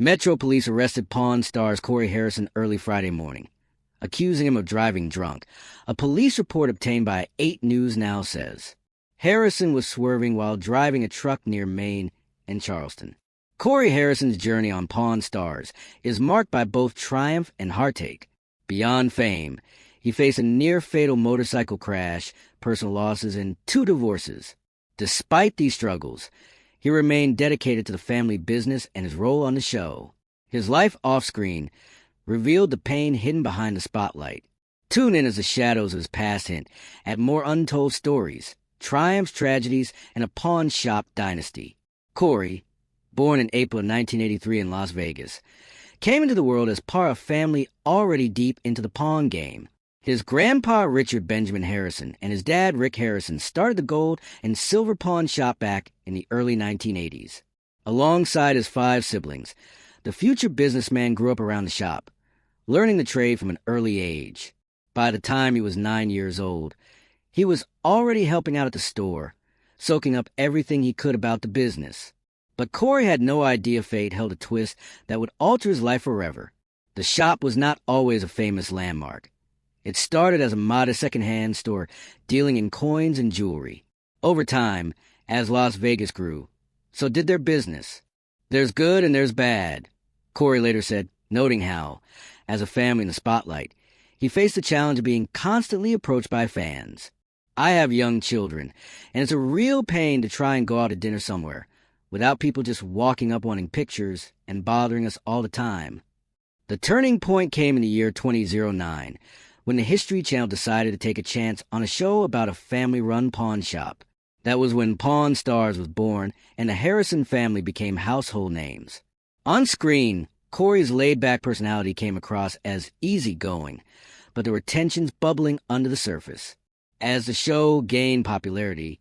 Metro police arrested Pawn Stars Corey Harrison early Friday morning, accusing him of driving drunk. A police report obtained by 8 News Now says Harrison was swerving while driving a truck near Maine and Charleston. Corey Harrison's journey on Pawn Stars is marked by both triumph and heartache. Beyond fame, he faced a near-fatal motorcycle crash, personal losses, and 2 divorces. Despite these struggles, he remained dedicated to the family business and his role on the show. His life off-screen revealed the pain hidden behind the spotlight. Tune in as the shadows of his past hint at more untold stories, triumphs, tragedies, and a pawn shop dynasty. Corey, born in April of 1983 in Las Vegas, came into the world as part of a family already deep into the pawn game. His grandpa, Richard Benjamin Harrison, and his dad, Rick Harrison, started the gold and silver pawn shop back in the early 1980s. Alongside his 5 siblings, the future businessman grew up around the shop, learning the trade from an early age. By the time he was 9 years old, he was already helping out at the store, soaking up everything he could about the business. But Corey had no idea fate held a twist that would alter his life forever. The shop was not always a famous landmark. It started as a modest second-hand store dealing in coins and jewelry. Over time, as Las Vegas grew, so did their business. There's good and there's bad, Corey later said, noting how, as a family in the spotlight, he faced the challenge of being constantly approached by fans. I have young children, and it's a real pain to try and go out to dinner somewhere without people just walking up wanting pictures and bothering us all the time. The turning point came in the year 2009, when the History Channel decided to take a chance on a show about a family-run pawn shop. That was when Pawn Stars was born and the Harrison family became household names. On screen, Corey's laid-back personality came across as easygoing, but there were tensions bubbling under the surface. As the show gained popularity,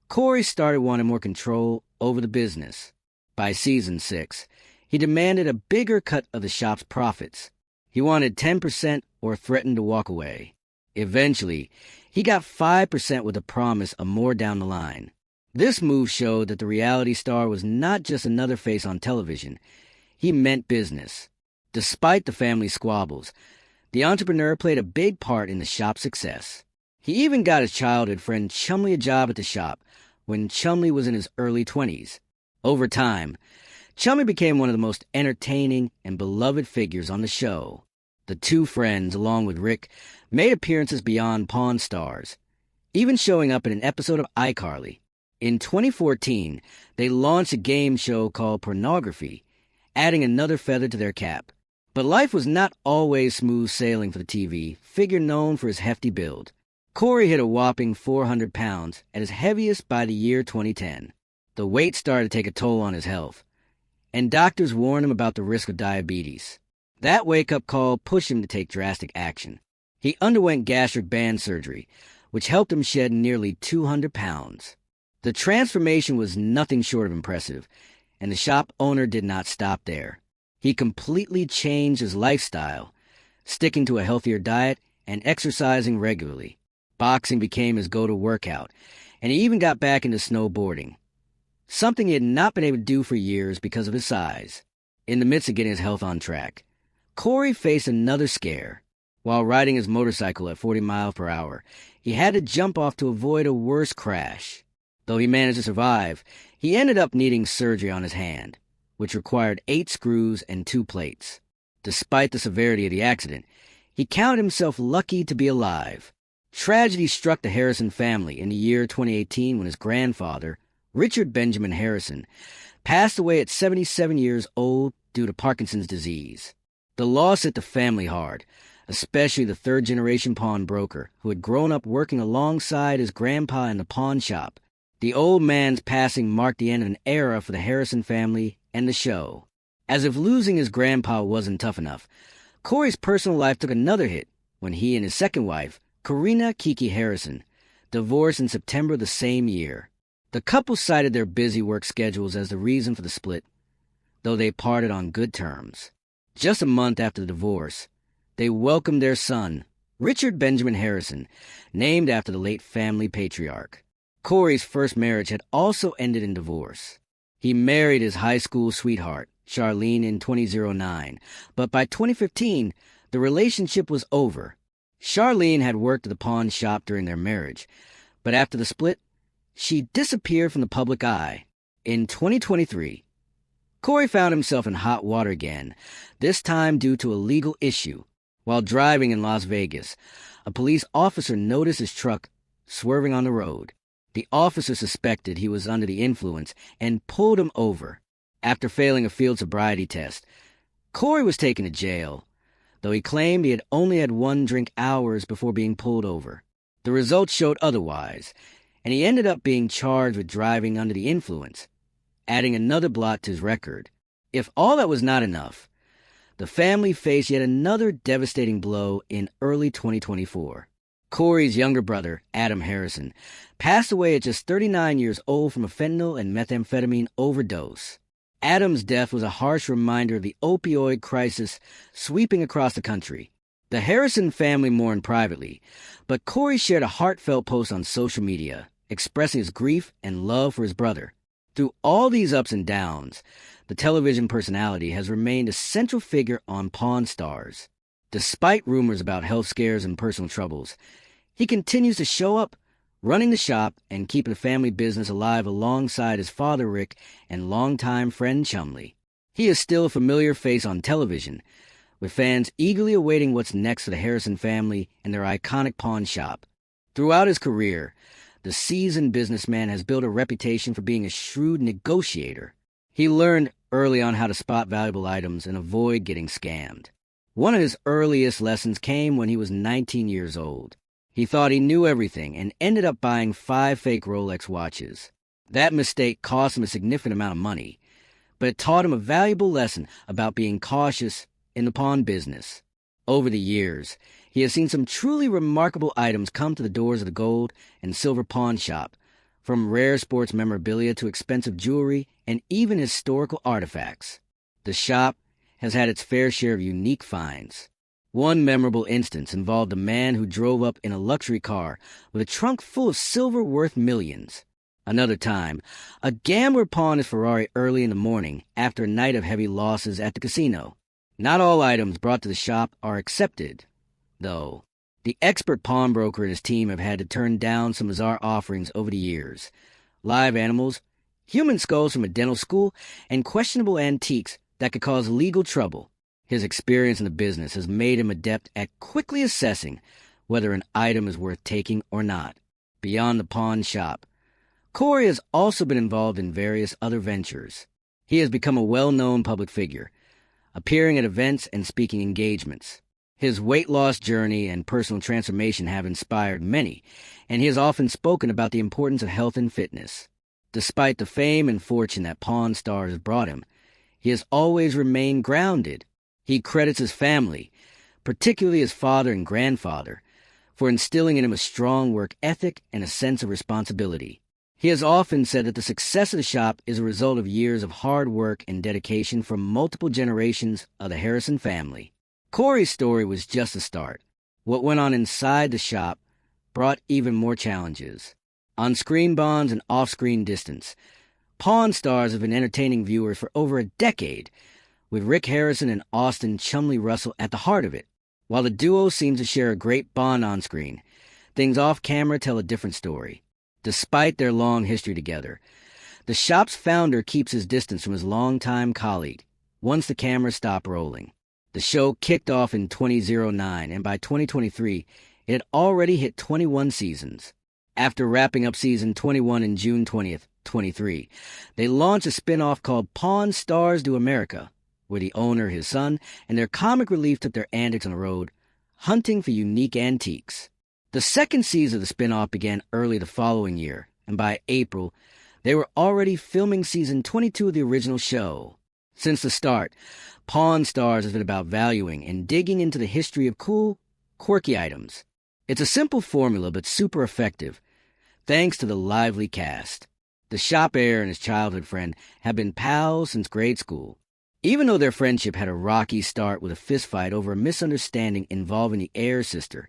Corey started wanting more control over the business. By season 6, he demanded a bigger cut of the shop's profits. He wanted 10% or threatened to walk away. Eventually, he got 5% with a promise of more down the line. This move showed that the reality star was not just another face on television. He meant business. Despite the family squabbles, the entrepreneur played a big part in the shop's success. He even got his childhood friend Chumlee a job at the shop when Chumlee was in his early 20s. Over time, Chumlee became one of the most entertaining and beloved figures on the show. The 2 friends, along with Rick, made appearances beyond Pawn Stars, even showing up in an episode of iCarly. In 2014, they launched a game show called Pornography, adding another feather to their cap. But life was not always smooth sailing for the TV figure known for his hefty build. Corey hit a whopping 400 pounds at his heaviest by the year 2010. The weight started to take a toll on his health, and doctors warned him about the risk of diabetes. That wake-up call pushed him to take drastic action. He underwent gastric band surgery, which helped him shed nearly 200 pounds. The transformation was nothing short of impressive, and the shop owner did not stop there. He completely changed his lifestyle, sticking to a healthier diet and exercising regularly. Boxing became his go-to workout, and he even got back into snowboarding, something he had not been able to do for years because of his size. In the midst of getting his health on track, Corey faced another scare. While riding his motorcycle at 40 miles per hour, he had to jump off to avoid a worse crash. Though he managed to survive, he ended up needing surgery on his hand, which required 8 screws and 2 plates. Despite the severity of the accident, he counted himself lucky to be alive. Tragedy struck the Harrison family in the year 2018 when his grandfather, Richard Benjamin Harrison, passed away at 77 years old due to Parkinson's disease. The loss hit the family hard, especially the third-generation pawnbroker who had grown up working alongside his grandpa in the pawn shop. The old man's passing marked the end of an era for the Harrison family and the show. As if losing his grandpa wasn't tough enough, Corey's personal life took another hit when he and his second wife, Karina Kiki Harrison, divorced in September the same year. The couple cited their busy work schedules as the reason for the split, though they parted on good terms. Just a month after the divorce, they welcomed their son, Richard Benjamin Harrison, named after the late family patriarch. Corey's first marriage had also ended in divorce. He married his high school sweetheart, Charlene in 2009, but by 2015, the relationship was over. Charlene had worked at the pawn shop during their marriage, but after the split, she disappeared from the public eye. In 2023, Corey found himself in hot water again, this time due to a legal issue. While driving in Las Vegas, a police officer noticed his truck swerving on the road. The officer suspected he was under the influence and pulled him over. After failing a field sobriety test, Corey was taken to jail, though he claimed he had only had one drink hours before being pulled over. The results showed otherwise, and he ended up being charged with driving under the influence, adding another blot to his record. If all that was not enough, the family faced yet another devastating blow in early 2024. Corey's younger brother, Adam Harrison, passed away at just 39 years old from a fentanyl and methamphetamine overdose. Adam's death was a harsh reminder of the opioid crisis sweeping across the country. The Harrison family mourned privately, but Corey shared a heartfelt post on social media, expressing his grief and love for his brother. Through all these ups and downs, the television personality has remained a central figure on Pawn Stars. Despite rumors about health scares and personal troubles, he continues to show up, running the shop and keeping the family business alive alongside his father Rick and longtime friend Chumley. He is still a familiar face on television, with fans eagerly awaiting what's next for the Harrison family and their iconic pawn shop. Throughout his career, the seasoned businessman has built a reputation for being a shrewd negotiator. He learned early on how to spot valuable items and avoid getting scammed. One of his earliest lessons came when he was 19 years old. He thought he knew everything and ended up buying 5 fake Rolex watches. That mistake cost him a significant amount of money, but it taught him a valuable lesson about being cautious in the pawn business. Over the years, he has seen some truly remarkable items come to the doors of the gold and silver pawn shop, from rare sports memorabilia to expensive jewelry and even historical artifacts. The shop has had its fair share of unique finds. One memorable instance involved a man who drove up in a luxury car with a trunk full of silver worth millions. Another time, a gambler pawned his Ferrari early in the morning after a night of heavy losses at the casino. Not all items brought to the shop are accepted, though. The expert pawnbroker and his team have had to turn down some bizarre offerings over the years. Live animals, human skulls from a dental school, and questionable antiques that could cause legal trouble. His experience in the business has made him adept at quickly assessing whether an item is worth taking or not. Beyond the pawn shop, Corey has also been involved in various other ventures. He has become a well-known public figure, appearing at events and speaking engagements. His weight loss journey and personal transformation have inspired many, and he has often spoken about the importance of health and fitness. Despite the fame and fortune that Pawn Stars has brought him, he has always remained grounded. He credits his family, particularly his father and grandfather, for instilling in him a strong work ethic and a sense of responsibility. He has often said that the success of the shop is a result of years of hard work and dedication from multiple generations of the Harrison family. Corey's story was just the start. What went on inside the shop brought even more challenges. On-screen bonds and off-screen distance, Pawn Stars have been entertaining viewers for over a decade, with Rick Harrison and Austin Chumley Russell at the heart of it. While the duo seems to share a great bond on-screen, things off-camera tell a different story. Despite their long history together, the shop's founder keeps his distance from his longtime colleague once the cameras stop rolling. The show kicked off in 2009, and by 2023, it had already hit 21 seasons. After wrapping up season 21 in June 20th, 23, they launched a spin-off called Pawn Stars Do America, where the owner, his son, and their comic relief took their antics on the road, hunting for unique antiques. The second season of the spin-off began early the following year, and by April, they were already filming season 22 of the original show. Since the start, Pawn Stars has been about valuing and digging into the history of cool, quirky items. It's a simple formula, but super effective, thanks to the lively cast. The shop heir and his childhood friend have been pals since grade school. Even though their friendship had a rocky start with a fistfight over a misunderstanding involving the heir's sister,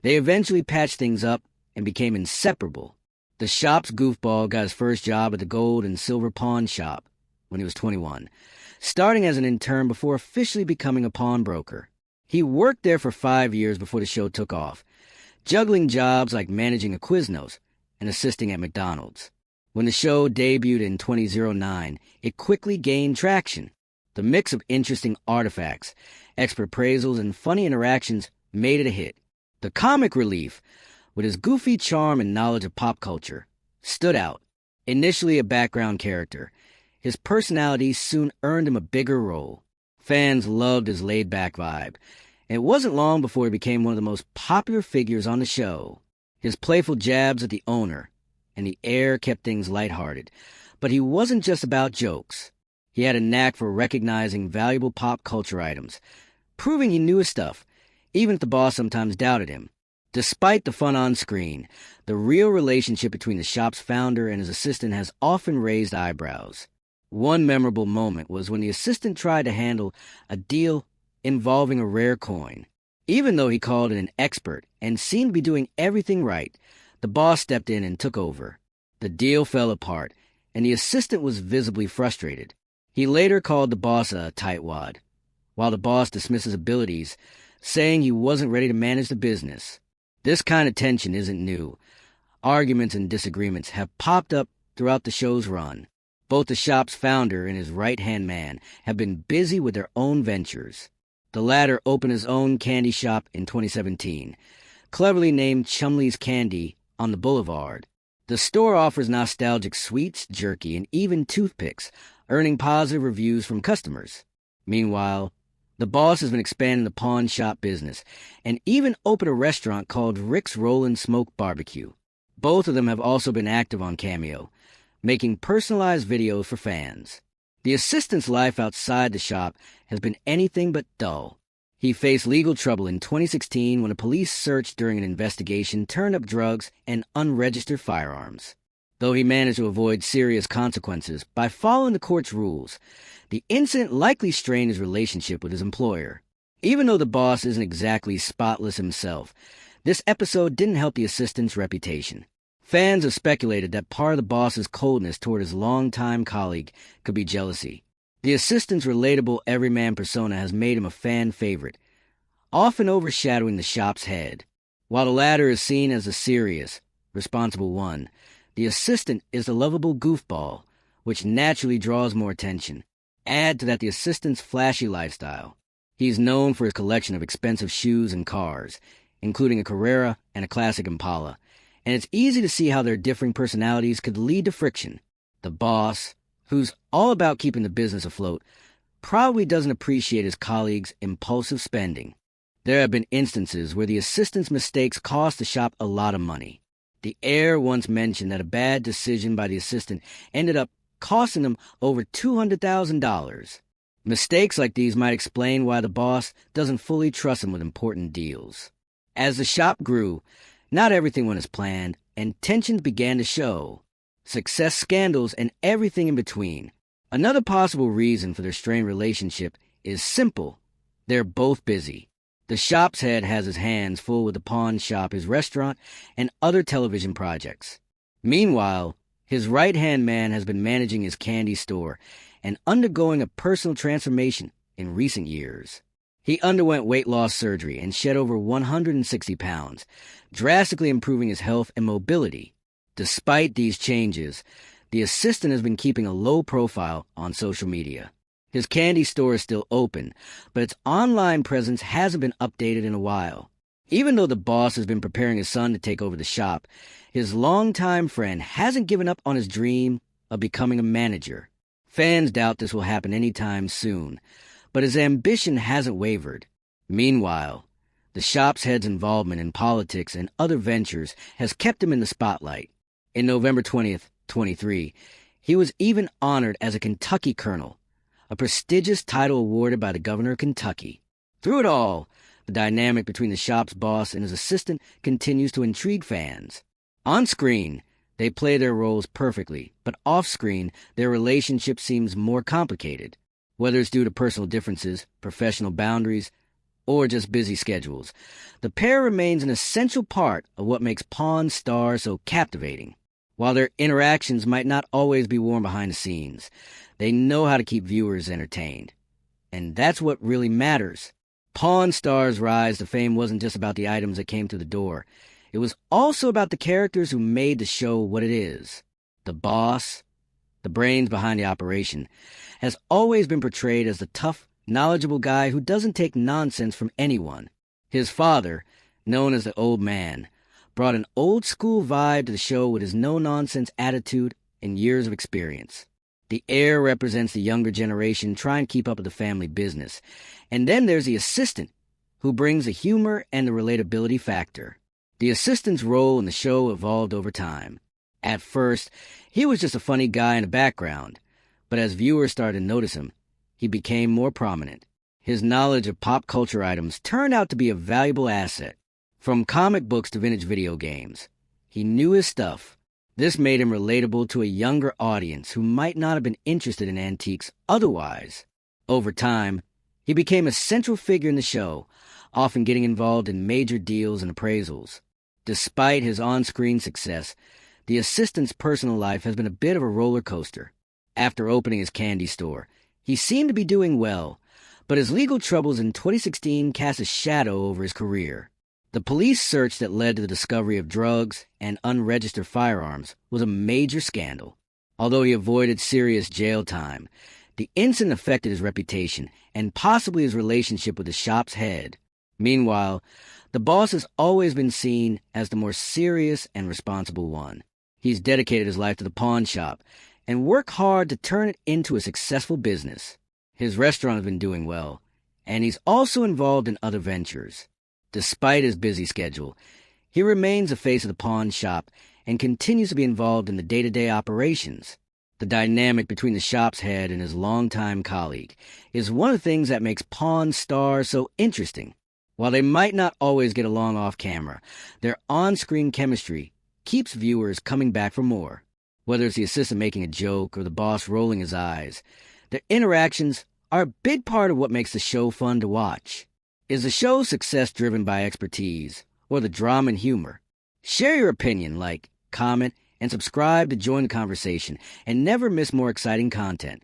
they eventually patched things up and became inseparable. The shop's goofball got his first job at the gold and silver pawn shop when he was 21. starting as an intern before officially becoming a pawnbroker. He worked there for 5 years before the show took off, juggling jobs like managing a Quiznos and assisting at McDonald's. When the show debuted in 2009, it quickly gained traction. The mix of interesting artifacts, expert appraisals, and funny interactions made it a hit. The comic relief, with his goofy charm and knowledge of pop culture, stood out. Initially a background character, his personality soon earned him a bigger role. Fans loved his laid-back vibe, and it wasn't long before he became one of the most popular figures on the show. His playful jabs at the owner and the air kept things lighthearted, but he wasn't just about jokes. He had a knack for recognizing valuable pop culture items, proving he knew his stuff, even if the boss sometimes doubted him. Despite the fun on screen, the real relationship between the shop's founder and his assistant has often raised eyebrows. One memorable moment was when the assistant tried to handle a deal involving a rare coin. Even though he called in an expert and seemed to be doing everything right, the boss stepped in and took over. The deal fell apart, and the assistant was visibly frustrated. He later called the boss a tightwad, while the boss dismissed his abilities, saying he wasn't ready to manage the business. This kind of tension isn't new. Arguments and disagreements have popped up throughout the show's run. Both the shop's founder and his right-hand man have been busy with their own ventures. The latter opened his own candy shop in 2017, cleverly named Chumley's Candy on the Boulevard. The store offers nostalgic sweets, jerky, and even toothpicks, earning positive reviews from customers. Meanwhile, the boss has been expanding the pawn shop business and even opened a restaurant called Rick's Rollin' Smoke Barbecue. Both of them have also been active on Cameo, making personalized videos for fans. The assistant's life outside the shop has been anything but dull. He faced legal trouble in 2016 when a police search during an investigation turned up drugs and unregistered firearms. Though he managed to avoid serious consequences by following the court's rules, the incident likely strained his relationship with his employer. Even though the boss isn't exactly spotless himself, this episode didn't help the assistant's reputation. Fans have speculated that part of the boss's coldness toward his longtime colleague could be jealousy. The assistant's relatable everyman persona has made him a fan favorite, often overshadowing the shop's head. While the latter is seen as the serious, responsible one, the assistant is the lovable goofball, which naturally draws more attention. Add to that the assistant's flashy lifestyle. He's known for his collection of expensive shoes and cars, including a Carrera and a classic Impala, and it's easy to see how their differing personalities could lead to friction. The boss, who's all about keeping the business afloat, probably doesn't appreciate his colleagues' impulsive spending. There have been instances where the assistant's mistakes cost the shop a lot of money. The heir once mentioned that a bad decision by the assistant ended up costing him over $200,000. Mistakes like these might explain why the boss doesn't fully trust him with important deals. As the shop grew, not everything went as planned, and tensions began to show. Success scandals and everything in between. Another possible reason for their strained relationship is simple. They're both busy. The shop's head has his hands full with the pawn shop, his restaurant, and other television projects. Meanwhile, his right-hand man has been managing his candy store and undergoing a personal transformation in recent years. He underwent weight loss surgery and shed over 160 pounds, drastically improving his health and mobility. Despite these changes, the assistant has been keeping a low profile on social media. His candy store is still open, but its online presence hasn't been updated in a while. Even though the boss has been preparing his son to take over the shop, his longtime friend hasn't given up on his dream of becoming a manager. Fans doubt this will happen anytime soon, but his ambition hasn't wavered. Meanwhile, the shop's head's involvement in politics and other ventures has kept him in the spotlight. In November 20th, 23, he was even honored as a Kentucky Colonel, a prestigious title awarded by the governor of Kentucky. Through it all, the dynamic between the shop's boss and his assistant continues to intrigue fans. On screen, they play their roles perfectly, but off-screen, their relationship seems more complicated. Whether it's due to personal differences, professional boundaries, or just busy schedules, the pair remains an essential part of what makes Pawn Stars so captivating. While their interactions might not always be warm behind the scenes, They know how to keep viewers entertained. And that's what really matters. Pawn Stars' rise to fame wasn't just about the items that came through the door. It was also about the characters who made the show what it is. The boss, the brains behind the operation, has always been portrayed as the tough, knowledgeable guy who doesn't take nonsense from anyone. His father, known as the Old Man, brought an old-school vibe to the show with his no-nonsense attitude and years of experience. The heir represents the younger generation trying to keep up with the family business. And then there's the assistant, who brings the humor and the relatability factor. The assistant's role in the show evolved over time. At first, he was just a funny guy in the background, but as viewers started to notice him, he became more prominent. His knowledge of pop culture items turned out to be a valuable asset. From comic books to vintage video games, he knew his stuff. This made him relatable to a younger audience who might not have been interested in antiques otherwise. Over time, he became a central figure in the show, often getting involved in major deals and appraisals. Despite his on-screen success, the assistant's personal life has been a bit of a roller coaster. After opening his candy store, he seemed to be doing well, but his legal troubles in 2016 cast a shadow over his career. The police search that led to the discovery of drugs and unregistered firearms was a major scandal. Although he avoided serious jail time, the incident affected his reputation and possibly his relationship with the shop's head. Meanwhile, the boss has always been seen as the more serious and responsible one. He's dedicated his life to the pawn shop and worked hard to turn it into a successful business. His restaurant has been doing well, and he's also involved in other ventures. Despite his busy schedule, he remains the face of the pawn shop and continues to be involved in the day-to-day operations. The dynamic between the shop's head and his longtime colleague is one of the things that makes Pawn Stars so interesting. While they might not always get along off camera, their on-screen chemistry keeps viewers coming back for more. Whether it's the assistant making a joke or the boss rolling his eyes, their interactions are a big part of what makes the show fun to watch. Is the show's success driven by expertise or the drama and humor? Share your opinion, comment, and subscribe to join the conversation, and never miss more exciting content.